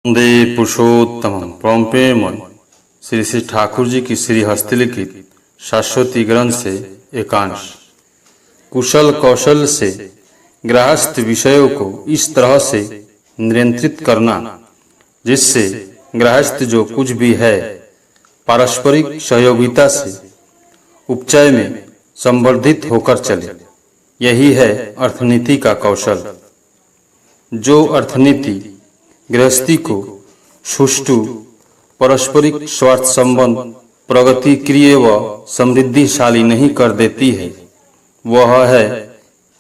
दे पुरुषोत्तम परम प्रेममय श्री श्री ठाकुर जी की श्री हस्तलिखित शाश्वती ग्रंथ से एकांश। कुशल कौशल से गृहस्थ विषयों को इस तरह से नियंत्रित करना जिससे गृहस्थ जो कुछ भी है पारस्परिक सहयोगिता से उपचय में संवर्धित होकर चले, यही है अर्थनीति का कौशल। जो अर्थनीति गृहस्थी को सुष्ठु पारस्परिक स्वार्थ संबंध प्रगतिक्रिय व समृद्धिशाली नहीं कर देती है, वह है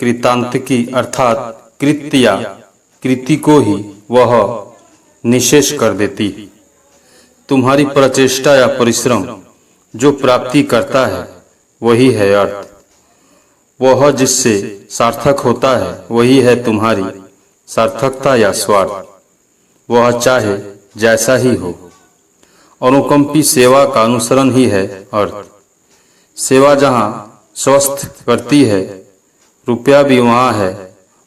कृतांतकी अर्थात कृत्य या कृति को ही वह निशेष कर देती है। तुम्हारी प्रचेष्टा या परिश्रम जो प्राप्ति करता है वही है अर्थ। वह जिससे सार्थक होता है वही है तुम्हारी सार्थकता या स्वार्थ। वह चाहे जैसा ही हो, अनुकंपी सेवा का अनुसरण ही है अर्थ। सेवा जहाँ स्वस्थ करती है, रुपया भी वहाँ है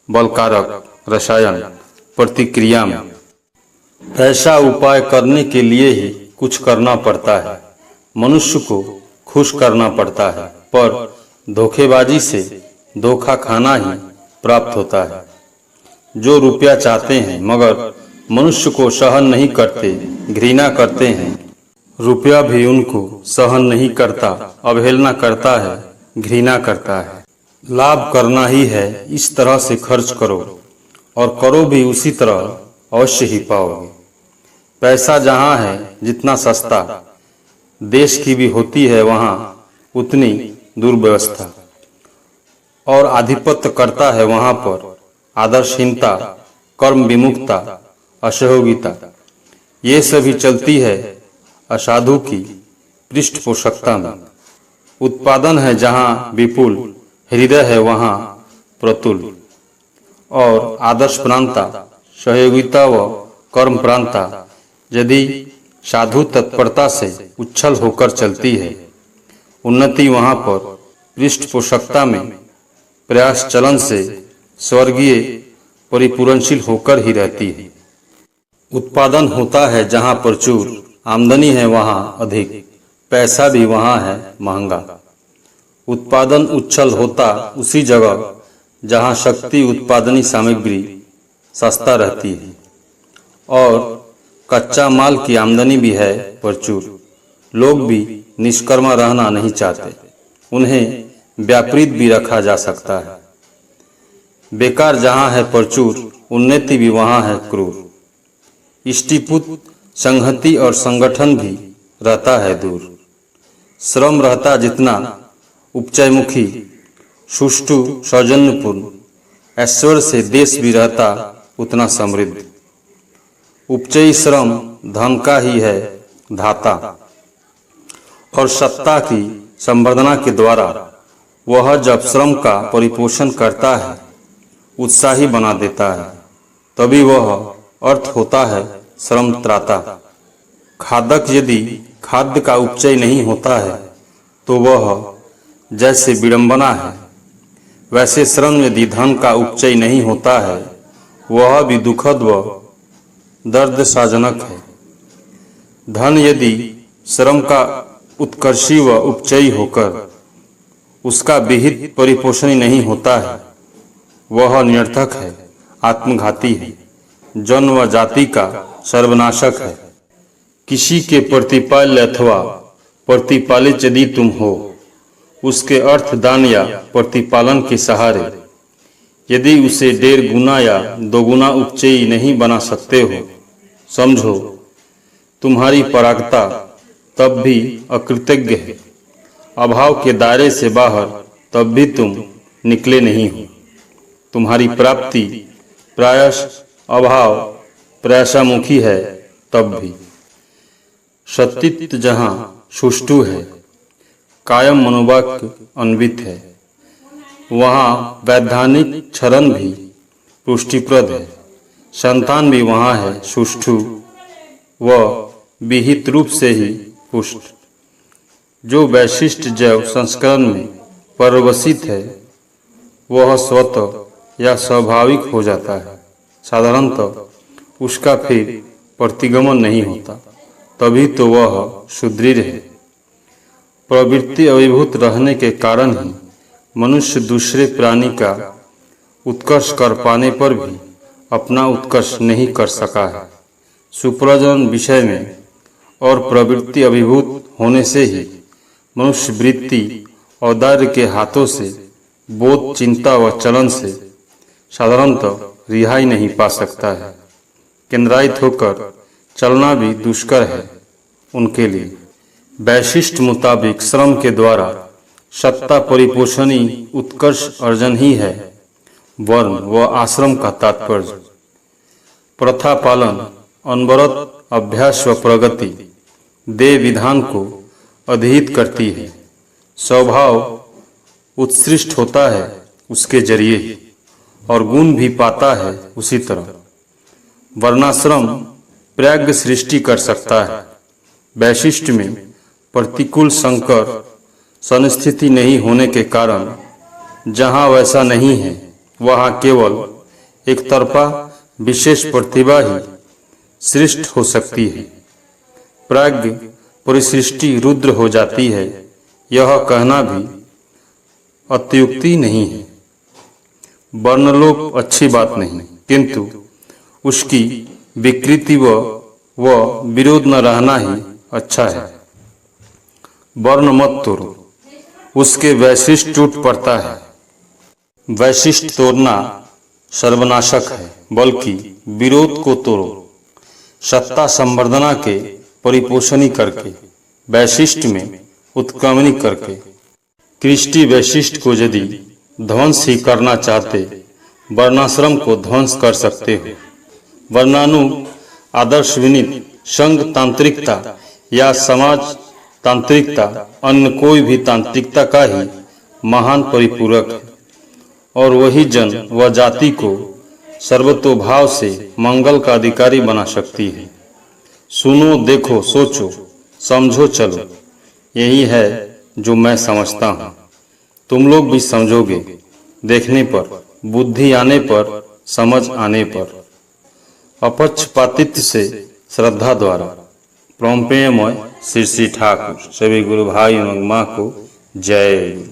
बलकारक रसायन प्रतिक्रिया में। ऐसा उपाय करने के लिए ही कुछ करना पड़ता है, मनुष्य को खुश करना पड़ता है, पर धोखेबाजी से धोखा खाना ही प्राप्त होता है। जो रुपया चाहते हैं मगर मनुष्य को सहन नहीं करते, घृणा करते हैं, रुपया भी उनको सहन नहीं करता, अवहेलना करता है, घृणा करता है। लाभ करना ही है, इस तरह से खर्च करो और करो भी उसी तरह अवश्य ही पाओगे। पैसा जहाँ है जितना सस्ता देश की भी होती है वहाँ उतनी दुर्व्यवस्था और आधिपत्य करता है वहाँ पर आदर्शहीनता, कर्म विमुखता, असहयोगिता, ये सभी चलती है असाधु की पृष्ठपोषकता में। उत्पादन है जहाँ विपुल, हृदय है वहाँ प्रतुल और आदर्श प्रांता, सहयोगिता व कर्म प्रांता यदि साधु तत्परता से उच्छल होकर चलती है, उन्नति वहाँ पर पृष्ठपोषकता में प्रयास चलन से स्वर्गीय परिपूरणशील होकर ही रहती है। उत्पादन होता है जहाँ प्रचुर, आमदनी है वहाँ अधिक, पैसा भी वहाँ है महंगा। उत्पादन उच्छल होता उसी जगह जहाँ शक्ति उत्पादनी सामग्री सस्ता रहती है और कच्चा माल की आमदनी भी है प्रचुर। लोग भी निष्कर्मा रहना नहीं चाहते, उन्हें व्यापृत भी रखा जा सकता है। बेकार जहाँ है प्रचुर, उन्नति भी वहाँ है क्रूर। इष्टिपुत संहति और संगठन भी रहता है दूर। श्रम रहता जितना उपचयमुखी, सुष्ठु सौजन्यपूर्ण, ऐश्वर्य से देश भी रहता उतना समृद्ध। उपचयी श्रम धन का ही है धाता और सत्ता की संवर्धना के द्वारा वह जब श्रम का परिपोषण करता है, उत्साही बना देता है, तभी वह अर्थ होता है श्रम त्राता। खादक यदि खाद्य का उपचय नहीं होता है तो वह जैसे विडंबना है, वैसे श्रम यदि धन का उपचय नहीं होता है वह भी दुखद व दर्द साजनक है। धन यदि श्रम का उत्कर्षी व उपचयी होकर उसका विहित परिपोषण नहीं होता है, वह निरर्थक है, आत्मघाती है, जन व जाति का सर्वनाशक है। किसी के प्रतिपाल्य अथवा प्रतिपालित यदि तुम हो, उसके अर्थदान या प्रतिपालन के सहारे यदि उसे 1.5 गुना या 2 गुना उपचयी नहीं बना सकते हो, समझो तुम्हारी परागता तब भी अकृतज्ञ है। अभाव के दायरे से बाहर तब भी तुम निकले नहीं हो। तुम्हारी प्राप्ति प्रायश अभाव प्रयासामुखी है तब भी। सत्तित्व जहाँ सुष्ठु है, कायम मनोवाक्य अन्वित है, वहाँ वैधानिक क्षरण भी पुष्टिप्रद है। संतान भी वहाँ है सुष्ठु व विहित रूप से ही पुष्ट। जो वैशिष्ट जैव संस्करण में परवशित है वह स्वतः या स्वाभाविक हो जाता है। साधारणतः उसका फिर प्रतिगमन नहीं होता, तभी तो वह सुदृढ़ है। प्रवृत्ति अभिभूत रहने के कारण ही मनुष्य दूसरे प्राणी का उत्कर्ष कर पाने पर भी अपना उत्कर्ष नहीं कर सका है। सुप्रजन विषय में और प्रवृत्ति अभिभूत होने से ही मनुष्य वृत्ति औदार्य के हाथों से बोध, चिंता व चलन से साधारणतः रिहाई नहीं पा सकता है। केंद्रायित होकर चलना भी दुष्कर है उनके लिए। वैशिष्ट मुताबिक श्रम के द्वारा सत्ता परिपोषणी उत्कर्ष अर्जन ही है वर्ण व आश्रम का तात्पर्य। प्रथा पालन, अनवरत अभ्यास व प्रगति देह विधान को अधिहित करती है। स्वभाव उत्सृष्ट होता है उसके जरिए ही और गुण भी पाता है उसी तरह। वर्णाश्रम प्राज्ञ सृष्टि कर सकता है। वैशिष्ट में प्रतिकूल संकर संस्थिति नहीं होने के कारण जहाँ वैसा नहीं है वहाँ केवल एक तरफा विशेष प्रतिभा ही सृष्ट हो सकती है। प्राज्ञ परिसृष्टि रुद्र हो जाती है, यह कहना भी अत्युक्ति नहीं है। वर्णलोप अच्छी बात नहीं, किंतु उसकी विकृति व विरोध न रहना ही अच्छा है। वर्ण मत तोड़ो, उसके वैशिष्ट टूट पड़ता है। वैशिष्ट तोड़ना सर्वनाशक है, बल्कि विरोध को तोड़ो। सत्ता संवर्धना के परिपोषणी करके, वैशिष्ट में उत्क्रमणी करके। कृष्टि वैशिष्ट को यदि ध्वंस ही करना चाहते, वर्णाश्रम को ध्वंस कर सकते हो। वर्णानु आदर्श विनीत संघ तांत्रिकता या समाज तांत्रिकता अन्य कोई भी तांत्रिकता का ही महान परिपूरक है, और वही जन व जाति को सर्वतोभाव से मंगल का अधिकारी बना सकती है। सुनो, देखो, सोचो, समझो, चलो, यही है जो मैं समझता हूँ। तुम लोग भी समझोगे, देखने पर, बुद्धि आने पर, समझ आने पर। अपक्षपातित्व से श्रद्धा द्वारा। प्रोम्पेयमय श्री ठाकुर। सभी गुरु भाई और माँ को जय गुरु।